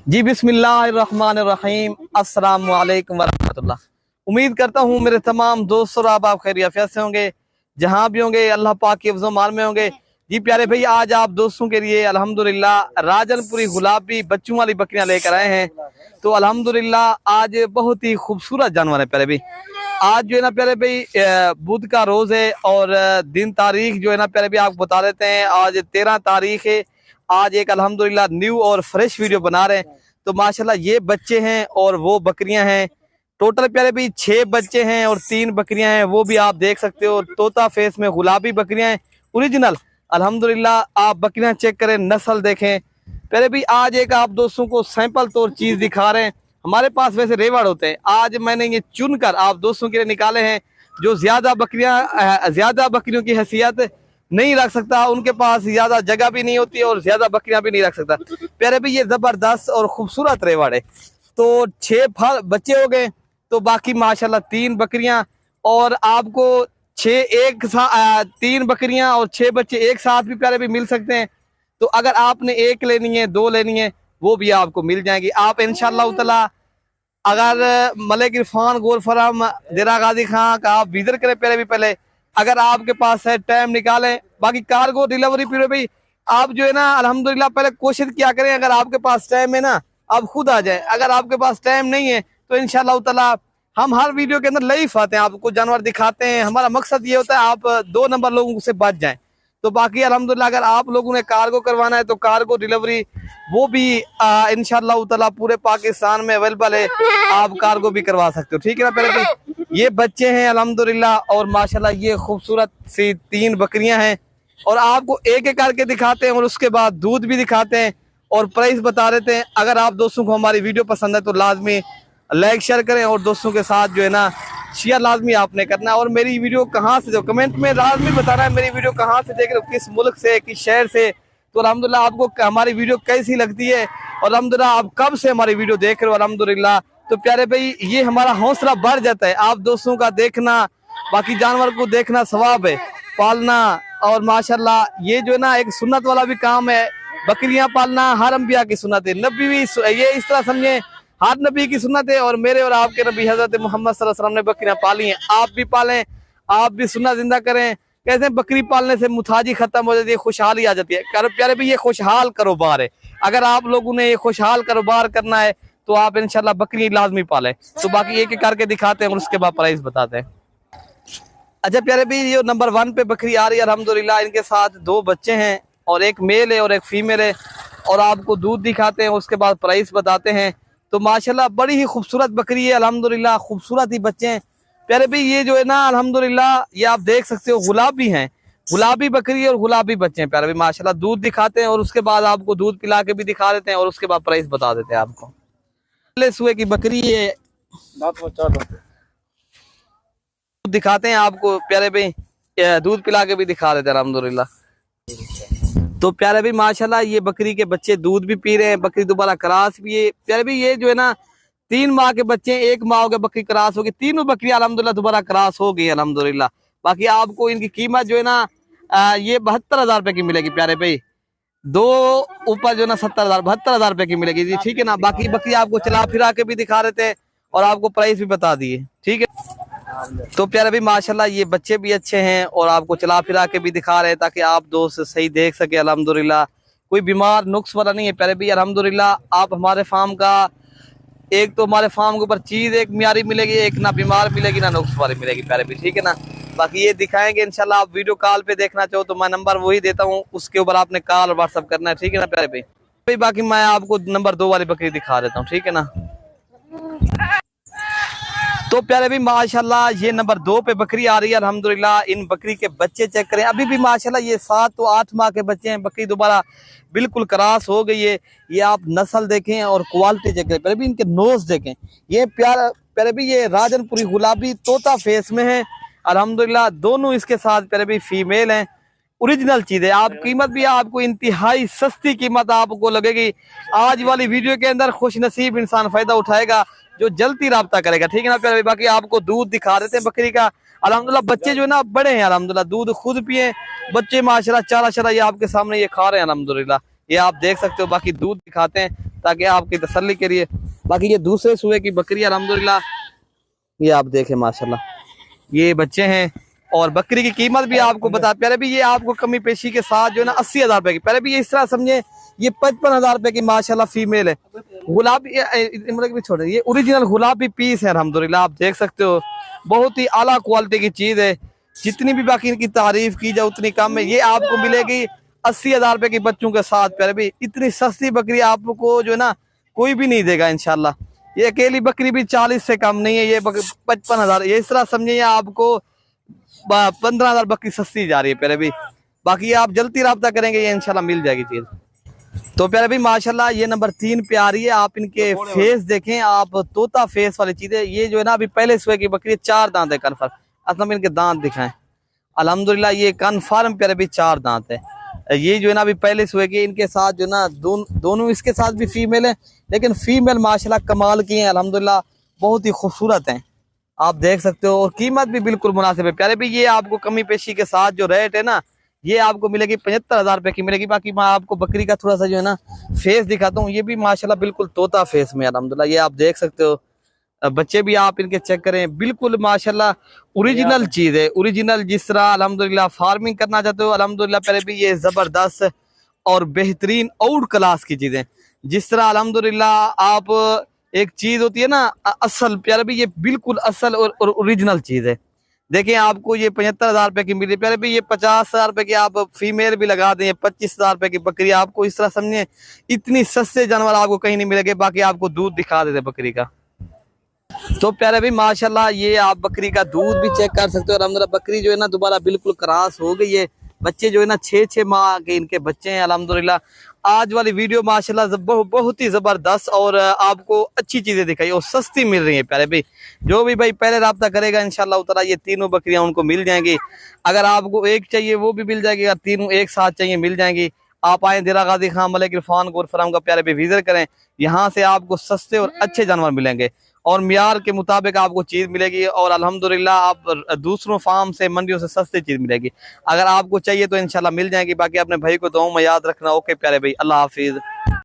जी बिस्मिल्लाहिर्रहमानिर्रहीम, अस्सलाम वालेकुम वरहमतुल्लाह। उम्मीद करता हूँ मेरे तमाम दोस्त और आप खैरियत से होंगे, जहाँ भी होंगे अल्लाह पाक के हिफ्ज़ मान में होंगे। जी प्यारे भाई, आज आप दोस्तों के लिए अल्हम्दुलिल्लाह राजनपुरी गुलाबी बच्चों वाली बकरियां लेकर आए हैं। तो अल्हम्दुलिल्लाह आज बहुत ही खूबसूरत जानवर है प्यारे भाई। आज जो है ना प्यारे भाई बुध का रोज है और दिन तारीख जो है ना प्यारे भाई आपको बता देते हैं। आज 13 तारीख है। आज एक अल्हम्दुलिल्लाह न्यू और फ्रेश वीडियो बना रहे हैं। तो माशाल्लाह ये बच्चे हैं और वो बकरियां हैं। टोटल प्यारे भाई 6 बच्चे हैं और 3 बकरियां हैं, वो भी आप देख सकते हो। तोता फेस में गुलाबी बकरियां हैं, ओरिजिनल। अल्हम्दुलिल्लाह आप बकरियां चेक करें, नस्ल देखें प्यारे भाई। आज एक आप दोस्तों को सैंपल तौर चीज दिखा रहे हैं। हमारे पास वैसे रेवड़ होते हैं, आज मैंने ये चुनकर आप दोस्तों के लिए निकाले हैं। जो ज्यादा बकरियों की हैसियत नहीं रख सकता, उनके पास ज्यादा जगह भी नहीं होती और ज्यादा बकरियां भी नहीं रख सकता प्यारे भाई। ये जबरदस्त और खूबसूरत रेवड़ है। तो 6 बच्चे हो गए, तो बाकी माशाल्लाह 3 बकरियां और आपको 3 बकरियां और 6 बच्चे एक साथ भी प्यारे भी मिल सकते हैं। तो अगर आपने 1 लेनी है, 2 लेनी है, वो भी आपको मिल जाएगी। आप इंशाअल्लाह ताला अगर मलिक इरफान गोल फराम देरा गाजी खां का आप विजिट करें प्यारे भी, पहले अगर आपके पास है टाइम निकालें। बाकी कार्गो डिलीवरी प्यारे भाई आप जो है ना अल्हम्दुलिल्लाह पहले कोशिश किया करें, अगर आपके पास टाइम है ना आप खुद आ जाए। अगर आपके पास टाइम नहीं है तो इंशाअल्लाह ताला हम हर वीडियो के अंदर लाइव आते हैं, आपको जानवर दिखाते हैं। हमारा मकसद ये होता है आप 2 नंबर लोगों से बच जाएं। तो बाकी अल्हम्दुलिल्लाह अगर आप लोगों ने कार्गो करवाना है तो कार्गो डिलीवरी वो भी इंशाअल्लाह ताला पूरे पाकिस्तान में अवेलेबल है, आप कार्गो भी करवा सकते हो। ठीक है ना पहले भी ये बच्चे हैं अल्हम्दुलिल्लाह और माशाल्लाह ये खूबसूरत सी 3 बकरियां हैं और आपको एक एक करके दिखाते हैं और उसके बाद दूध भी दिखाते हैं और प्राइस बता देते हैं। अगर आप दोस्तों को हमारी वीडियो पसंद है तो लाजमी लाइक शेयर करें और दोस्तों के साथ जो है ना शेयर लाजमी आपने करना है। और मेरी वीडियो कहाँ से, जो कमेंट में लाजमी बताना है मेरी वीडियो कहाँ से देख रहे हो, किस मुल्क से, किस शहर से। तो अल्हम्दुलिल्लाह आपको हमारी वीडियो कैसी लगती है और अल्हम्दुलिल्लाह आप कब से हमारी वीडियो देख रहे हो अल्हम्दुलिल्लाह। तो प्यारे भाई ये हमारा हौसला बढ़ जाता है, आप दोस्तों का देखना, बाकी जानवर को देखना सवाब है, पालना। और माशाल्लाह ये जो है ना एक सुन्नत वाला भी काम है, बकरियां पालना हर अंबिया की सुन्नत है। नबी भी ये इस तरह समझे हर नबी की सुन्नत है और मेरे और आपके नबी हजरत मोहम्मद सल्लल्लाहु अलैहि वसल्लम ने बकरियां पाली हैं। आप भी पालें, आप भी सुन्नत जिंदा करें। कहते हैं बकरी पालने से मुताजी खत्म हो जाती है, खुशहाली आ जाती है। प्यारे भाई ये खुशहाल कारोबार है, अगर आप लोगों ने ये खुशहाल कारोबार करना है तो आप इंशाल्लाह बकरी लाजमी पालें। तो बाकी एक एक करके दिखाते हैं और उसके बाद प्राइस बताते हैं। अच्छा प्यारे भाई ये नंबर 1 पे बकरी आ रही है अल्हम्दुलिल्लाह, इनके साथ 2 बच्चे हैं और एक मेल है और एक फीमेल है और आपको दूध दिखाते हैं उसके बाद प्राइस बताते हैं। तो माशाल्लाह बड़ी ही खूबसूरत बकरी है अल्हम्दुलिल्लाह, खूबसूरत ही बच्चे हैं प्यारे भाई। ये जो है ना अल्हम्दुलिल्लाह ये आप देख सकते हो गुलाबी हैं, गुलाबी बकरी और गुलाबी बच्चे हैं प्यारे भाई माशाल्लाह। दूध दिखाते हैं और उसके बाद आपको दूध पिला के भी दिखा देते हैं और उसके बाद प्राइस बता देते हैं आपको। पहले सुए की बकरी है, दिखाते हैं आपको प्यारे भाई, दूध पिला के भी दिखा देते हैं अल्हम्दुलिल्लाह। तो प्यारे भाई माशाल्लाह ये बकरी के बच्चे दूध भी पी रहे हैं, बकरी दोबारा क्रॉस भी है प्यारे भाई। ये जो है ना 3 माह के बच्चे, 1 माह हो गया बकरी क्रॉस होगी, तीनों बकरी अल्हम्दुलिल्लाह दोबारा क्रॉस हो गई अल्हम्दुलिल्लाह। बाकी आपको इनकी कीमत जो है ना ये 72,000 रुपए की मिलेगी प्यारे भाई। 2 ऊपर जो है ना 72,000 रुपए की मिलेगी जी, ठीक है ना। बाकी बकरी आपको चला फिरा के भी दिखा देते हैं और आपको प्राइस भी बता दिए, ठीक है। तो प्यारे भाई माशाल्लाह ये बच्चे भी अच्छे हैं और आपको चला फिरा के भी दिखा रहे हैं ताकि आप दोस्त सही देख सके अल्हम्दुलिल्लाह। कोई बीमार नुक्स वाला नहीं है प्यारे भाई अल्हम्दुलिल्लाह। आप हमारे फार्म का एक तो हमारे फार्म के ऊपर चीज एक मियारी मिलेगी, एक ना बीमार मिलेगी ना नुक्स वाली मिलेगी प्यारे भाई, ठीक है ना। बाकी ये दिखाएंगे इंशाल्लाह। आप वीडियो कॉल पे देखना चाहो तो मैं नंबर वही देता हूँ, उसके ऊपर आपने कॉल और व्हाट्सअप करना है, ठीक है ना प्यारे भाई। बाकी मैं आपको नंबर 2 वाली बकरी दिखा देता हूँ, ठीक है ना। तो प्यारे भी माशाल्लाह ये नंबर 2 पे बकरी आ रही है अल्हम्दुलिल्लाह। इन बकरी के बच्चे चेक करें, अभी भी माशाल्लाह ये 7 तो 8 माह के बच्चे हैं। बकरी दोबारा बिल्कुल क्रॉस हो गई है। ये आप नस्ल देखें और क्वालिटी चेक करें, प्यारे भी इनके नोज देखें। ये प्यारे भी ये राजनपुरी गुलाबी तोता फेस में है अल्हम्दुलिल्लाह। दोनों इसके साथ प्यारे भी फीमेल हैं, ओरिजिनल चीज है। आप कीमत भी आपको इंतहाई सस्ती कीमत आपको लगेगी। आज वाली वीडियो के अंदर खुश नसीब इंसान फायदा उठाएगा जो जल्दी राब्ता करेगा, ठीक है ना प्यारे। बाकी आपको दूध दिखा देते हैं बकरी का अल्हम्दुलिल्लाह। बच्चे जो है ना बड़े हैं अल्हम्दुलिल्लाह, दूध खुद पिए बच्चे माशाल्लाह। चारा ये आपके सामने ये खा रहे हैं अल्हम्दुलिल्लाह, ये आप देख सकते हो। बाकी दूध दिखाते हैं ताकि आपकी तसल्ली करिए। बाकी ये दूसरे सूए की बकरी अल्हम्दुलिल्लाह, ये आप देखें माशाल्लाह, ये बच्चे हैं। और बकरी की कीमत भी आपको बता, पहले भी ये आपको कमी पेशी के साथ जो है ना 80,000 रुपए की, पहले भी ये इस तरह समझे ये 55,000 रुपए की माशाल्लाह फीमेल है। गुलाबी मतलब भी छोड़े, ये ओरिजिनल गुलाबी पीस है अल्हम्दुलिल्लाह, आप देख सकते हो, बहुत ही आला क्वालिटी की चीज है। जितनी भी बाकी इनकी तारीफ की जाए उतनी कम है। ये आपको मिलेगी 80,000 रुपए की बच्चों के साथ। पहले भी इतनी सस्ती बकरी आपको जो है ना कोई भी नहीं देगा इंशाल्लाह। ये अकेली बकरी भी 40 से कम नहीं है, ये 55,000, ये इस तरह समझिए आपको 15,000 बकरी सस्ती जा रही है पहले भी। बाकी आप जल्दी रब्ता करेंगे, ये इंशाल्लाह मिल जाएगी चीज। तो प्यारे भी माशाल्लाह ये नंबर 3 पे आ रही है। आप इनके फेस देखें, आप तोता फेस वाली चीज है। ये जो है ना अभी पहले सुबह की बकरी, 4 दांत है कन्फर्म। असल में इनके दांत दिखाएं, अल्हम्दुलिल्लाह ये कन्फर्म प्यारे भी 4 दांत है। ये जो है ना अभी पहले सुबह की, इनके साथ जो ना दोनों इसके साथ भी फीमेल है, लेकिन फीमेल माशाल्लाह कमाल की है अल्हम्दुलिल्लाह, बहुत ही खूबसूरत हैं, आप देख सकते हो। और कीमत भी बिल्कुल मुनासिब है प्यारे भी। ये आपको कमी पेशी के साथ जो रेट है ना, ये आपको मिलेगी 75,000 रुपए की मिलेगी। बाकी मैं आपको बकरी का थोड़ा सा जो है ना फेस दिखाता हूँ। ये भी माशाल्लाह बिल्कुल तोता फेस में अल्हम्दुलिल्लाह, ये आप देख सकते हो। बच्चे भी आप इनके चेक करें, बिल्कुल माशाल्लाह ओरिजिनल चीज है, ओरिजिनल। जिस तरह अल्हम्दुलिल्लाह फार्मिंग करना चाहते हो अल्हम्दुलिल्लाह, पहले भी ये जबरदस्त और बेहतरीन आउट क्लास की चीजें। जिस तरह अल्हम्दुलिल्लाह आप एक चीज होती है ना असल, प्यारे भी ये बिल्कुल असल और ओरिजिनल चीज है। देखिए आपको ये 75,000 रुपए की मिली, पहले भी ये 50,000 रुपए की आप फीमेल भी लगा दें, 25,000 रुपए की बकरी आपको इस तरह समझे, इतनी सस्ते जानवर आपको कहीं नहीं मिलेंगे। बाकी आपको दूध दिखा देते बकरी का। तो प्यारे भी माशाल्लाह ये आप बकरी का दूध भी चेक कर सकते हो अल्हम्दुलिल्लाह। बकरी जो है ना दोबारा बिल्कुल क्रॉस हो गई है। बच्चे जो है ना 6-6 माह के इनके बच्चे हैं अल्हम्दुलिल्लाह। आज वाली वीडियो माशाल्लाह बहुत ही जबरदस्त और आपको अच्छी चीजें दिखाई और सस्ती मिल रही है प्यारे भाई। जो भी भाई पहले रब्ता करेगा इंशाल्लाह उतारा ये तीनों बकरियां उनको मिल जाएंगी। अगर आपको एक चाहिए वो भी मिल जाएगी, अगर तीनों एक साथ चाहिए मिल जाएंगी। आप आए देरा गाजी खान मलिक इरफान गोल्ड फार्म का प्यारे भाई विजिट करें, यहाँ से आपको सस्ते और अच्छे जानवर मिलेंगे और मियार के मुताबिक आपको चीज मिलेगी। और अल्हम्दुलिल्लाह आप दूसरों फार्म से, मंडियों से सस्ती चीज मिलेगी। अगर आपको चाहिए तो इंशाल्लाह मिल जाएगी। बाकी अपने भाई को दुआओं में याद रखना। ओके प्यारे भाई, अल्लाह हाफिज।